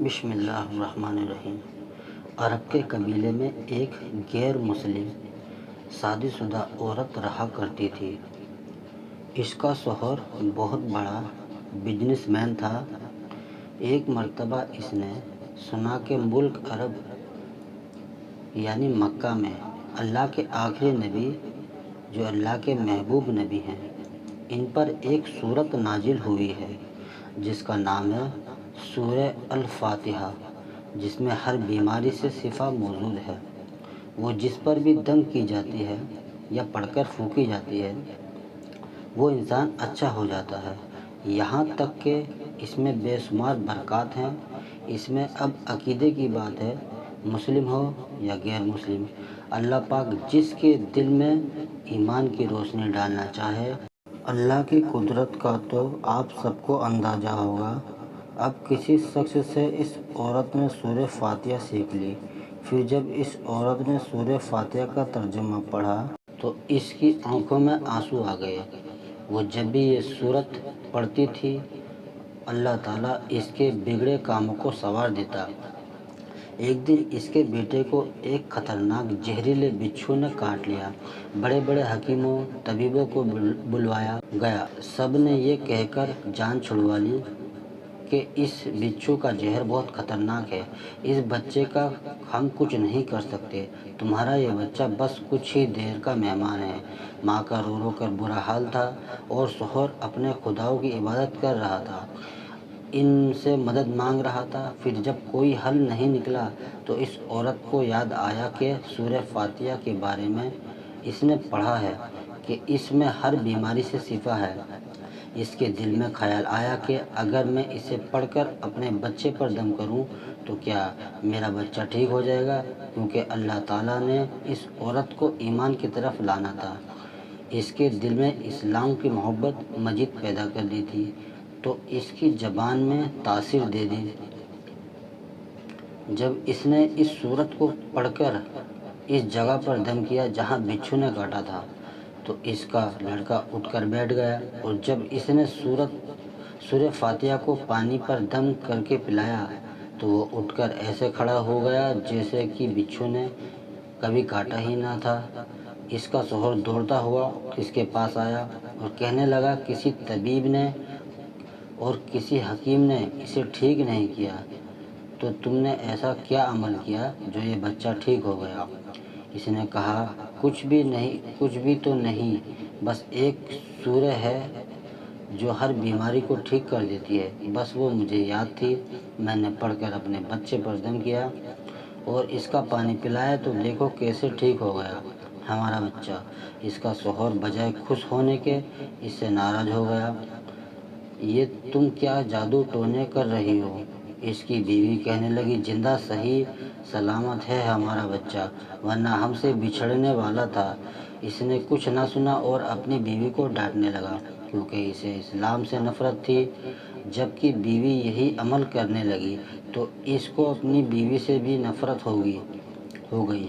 بسم اللہ الرحمن الرحیم۔ عرب کے قبیلے میں ایک غیر مسلم شادی شدہ عورت رہا کرتی تھی۔ اس کا شوہر بہت بڑا بزنس مین تھا۔ ایک مرتبہ اس نے سنا کہ ملک عرب یعنی مکہ میں اللہ کے آخری نبی جو اللہ کے محبوب نبی ہیں، ان پر ایک سورت نازل ہوئی ہے جس کا نام ہے سورہ الفاتحہ، جس میں ہر بیماری سے شفا موجود ہے۔ وہ جس پر بھی دم کی جاتی ہے یا پڑھ کر پھونکی جاتی ہے وہ انسان اچھا ہو جاتا ہے۔ یہاں تک کہ اس میں بے شمار برکات ہیں۔ اس میں اب عقیدے کی بات ہے، مسلم ہو یا غیر مسلم، اللہ پاک جس کے دل میں ایمان کی روشنی ڈالنا چاہے۔ اللہ کی قدرت کا تو آپ سب کو اندازہ ہوگا۔ اب کسی شخص سے اس عورت نے سورہ فاتحہ سیکھ لی۔ پھر جب اس عورت نے سورہ فاتحہ کا ترجمہ پڑھا تو اس کی آنکھوں میں آنسو آ گئے۔ وہ جب بھی یہ سورت پڑھتی تھی اللہ تعالیٰ اس کے بگڑے کاموں کو سنوار دیتا۔ ایک دن اس کے بیٹے کو ایک خطرناک زہریلے بچھو نے کاٹ لیا۔ بڑے بڑے حکیموں طبیبوں کو بلوایا گیا۔ سب نے یہ کہہ کر جان چھڑوا لی کہ اس بچھو کا زہر بہت خطرناک ہے، اس بچے کا ہم کچھ نہیں کر سکتے، تمہارا یہ بچہ بس کچھ ہی دیر کا مہمان ہے۔ ماں کا رو رو کر برا حال تھا اور شوہر اپنے خداؤں کی عبادت کر رہا تھا، ان سے مدد مانگ رہا تھا۔ پھر جب کوئی حل نہیں نکلا تو اس عورت کو یاد آیا کہ سورہ فاتحہ کے بارے میں اس نے پڑھا ہے کہ اس میں ہر بیماری سے شفا ہے۔ اس کے دل میں خیال آیا کہ اگر میں اسے پڑھ کر اپنے بچے پر دم کروں تو کیا میرا بچہ ٹھیک ہو جائے گا، کیونکہ اللہ تعالیٰ نے اس عورت کو ایمان کی طرف لانا تھا، اس کے دل میں اسلام کی محبت مزید پیدا کر دی تھی، تو اس کی زبان میں تاثیر دے دی۔ جب اس نے اس سورت کو پڑھ کر اس جگہ پر دم کیا جہاں بچھو نے کاٹا تھا تو اس کا لڑکا اٹھ کر بیٹھ گیا، اور جب اس نے سورہ فاتحہ کو پانی پر دم کر کے پلایا تو وہ اٹھ کر ایسے کھڑا ہو گیا جیسے کہ بچھو نے کبھی کاٹا ہی نہ تھا۔ اس کا شوہر دوڑتا ہوا اس کے پاس آیا اور کہنے لگا کسی طبیب نے اور کسی حکیم نے اسے ٹھیک نہیں کیا، تو تم نے ایسا کیا عمل کیا جو یہ بچہ ٹھیک ہو گیا؟ اس نے کہا کچھ بھی تو نہیں، بس ایک سورہ ہے جو ہر بیماری کو ٹھیک کر دیتی ہے، بس وہ مجھے یاد تھی، میں نے پڑھ کر اپنے بچے پر دم کیا اور اس کا پانی پلایا تو دیکھو کیسے ٹھیک ہو گیا ہمارا بچہ۔ اس کا شوہر بجائے خوش ہونے کے اس سے ناراض ہو گیا۔ یہ تم کیا جادو ٹونے کر رہی ہو؟ اس کی بیوی کہنے لگی زندہ صحیح سلامت ہے ہمارا بچہ، ورنہ ہم سے بچھڑنے والا تھا۔ اس نے کچھ نہ سنا اور اپنی بیوی کو ڈانٹنے لگا کیونکہ اسے اسلام سے نفرت تھی۔ جب کہ بیوی یہی عمل کرنے لگی تو اس کو اپنی بیوی سے بھی نفرت ہو گئی۔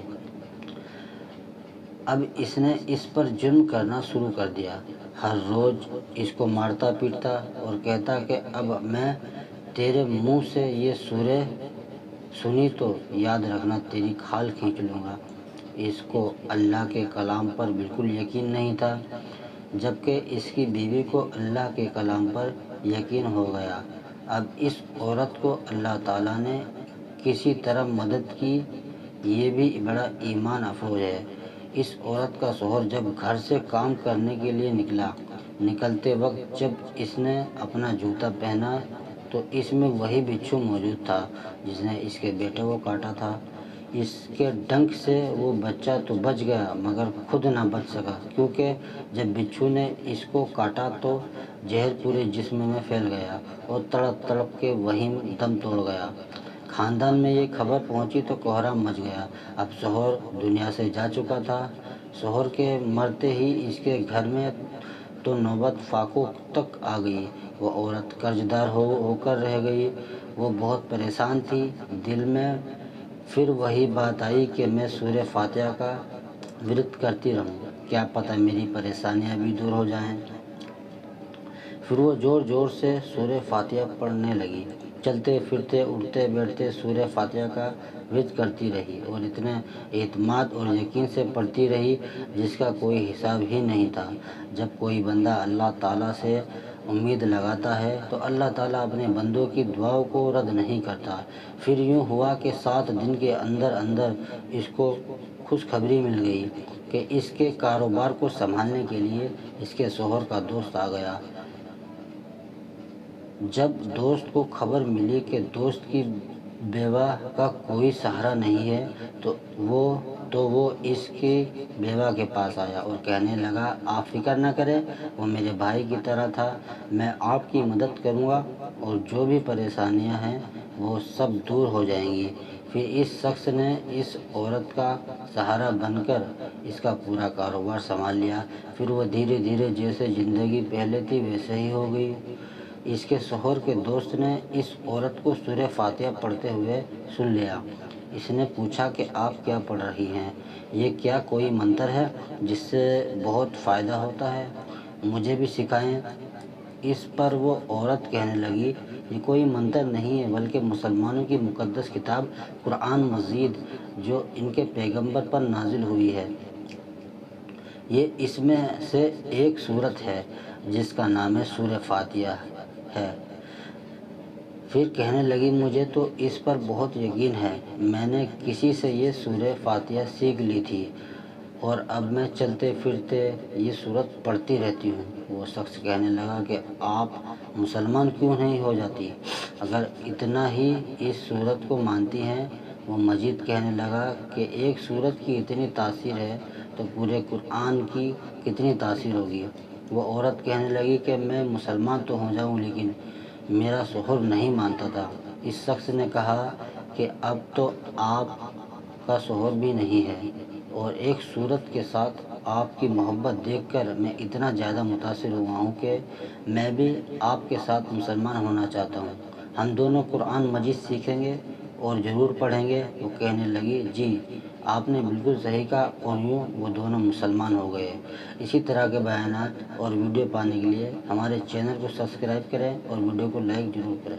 اب اس نے اس پر جرم کرنا شروع کر دیا، ہر روز اس کو مارتا پیٹتا اور کہتا کہ اب میں تیرے منہ سے یہ سورہ سنی تو یاد رکھنا تیری کھال کھینچ لوں گا۔ اس کو اللہ کے کلام پر بالکل یقین نہیں تھا، جبکہ اس کی بیوی کو اللہ کے کلام پر یقین ہو گیا۔ اب اس عورت کو اللہ تعالیٰ نے کسی طرح مدد کی، یہ بھی بڑا ایمان افروز ہے۔ اس عورت کا شوہر جب گھر سے کام کرنے کے لیے نکلتے وقت جب اس نے اپنا جوتا پہنا تو اس میں وہی بچھو موجود تھا جس نے اس کے بیٹے کو کاٹا تھا۔ اس کے ڈنک سے وہ بچہ تو بچ گیا مگر خود نہ بچ سکا، کیونکہ جب بچھو نے اس کو کاٹا تو زہر پورے جسم میں پھیل گیا اور تڑپ تڑپ کے وہیں دم توڑ گیا۔ خاندان میں یہ خبر پہنچی تو کوہرام مچ گیا۔ اب شوہر دنیا سے جا چکا تھا۔ شوہر کے مرتے ہی اس کے گھر میں تو نوبت فاقوں تک آ گئی۔ وہ عورت قرض دار ہو کر رہ گئی۔ وہ بہت پریشان تھی۔ دل میں پھر وہی بات آئی کہ میں سورہ فاتحہ کا ورد کرتی رہوں، کیا پتہ میری پریشانیاں بھی دور ہو جائیں۔ پھر وہ زور زور سے سورہ فاتحہ پڑھنے لگی۔ چلتے پھرتے اٹھتے بیٹھتے سورہ فاتحہ کا ورد کرتی رہی اور اتنے اعتماد اور یقین سے پڑھتی رہی جس کا کوئی حساب ہی نہیں تھا۔ جب کوئی بندہ اللہ تعالیٰ سے امید لگاتا ہے تو اللہ تعالیٰ اپنے بندوں کی دعاؤں کو رد نہیں کرتا۔ پھر یوں ہوا کہ 7 دن کے اندر اندر اس کو خوشخبری مل گئی کہ اس کے کاروبار کو سنبھالنے کے لیے اس کے شوہر کا دوست آ گیا۔ جب دوست کو خبر ملی کہ دوست کی بیوہ کا کوئی سہارا نہیں ہے تو وہ اس کی بیوہ کے پاس آیا اور کہنے لگا، آپ فکر نہ کریں، وہ میرے بھائی کی طرح تھا، میں آپ کی مدد کروں گا اور جو بھی پریشانیاں ہیں وہ سب دور ہو جائیں گی۔ پھر اس شخص نے اس عورت کا سہارا بن کر اس کا پورا کاروبار سنبھال لیا۔ پھر وہ دھیرے دھیرے جیسے زندگی پہلے تھی ویسے ہی ہو گئی۔ اس کے شوہر کے دوست نے اس عورت کو سورہ فاتحہ پڑھتے ہوئے سن لیا۔ اس نے پوچھا کہ آپ کیا پڑھ رہی ہیں؟ یہ کیا کوئی منتر ہے جس سے بہت فائدہ ہوتا ہے؟ مجھے بھی سکھائیں۔ اس پر وہ عورت کہنے لگی، یہ کوئی منتر نہیں ہے بلکہ مسلمانوں کی مقدس کتاب قرآن مجید جو ان کے پیغمبر پر نازل ہوئی ہے۔ یہ اس میں سے ایک سورت ہے جس کا نام ہے سورہ فاتحہ ہے۔ پھر کہنے لگی، مجھے تو اس پر بہت یقین ہے، میں نے کسی سے یہ سورہ فاتحہ سیکھ لی تھی اور اب میں چلتے پھرتے یہ سورت پڑھتی رہتی ہوں۔ وہ شخص کہنے لگا کہ آپ مسلمان کیوں نہیں ہو جاتی اگر اتنا ہی اس سورت کو مانتی ہیں؟ وہ مزید کہنے لگا کہ ایک سورت کی اتنی تاثیر ہے تو پورے قرآن کی کتنی تاثیر ہوگی۔ وہ عورت کہنے لگی کہ میں مسلمان تو ہو جاؤں لیکن میرا شوہر نہیں مانتا تھا۔ اس شخص نے کہا کہ اب تو آپ کا شوہر بھی نہیں ہے اور ایک سورت کے ساتھ آپ کی محبت دیکھ کر میں اتنا زیادہ متاثر ہوا ہوں کہ میں بھی آپ کے ساتھ مسلمان ہونا چاہتا ہوں۔ ہم دونوں قرآن مجید سیکھیں گے اور ضرور پڑھیں گے۔ وہ کہنے لگی، جی آپ نے بالکل صحیح کہا، اور یوں وہ دونوں مسلمان ہو گئے۔ اسی طرح کے بیانات اور ویڈیو پانے کے لیے ہمارے چینل کو سبسکرائب کریں اور ویڈیو کو لائک ضرور کریں۔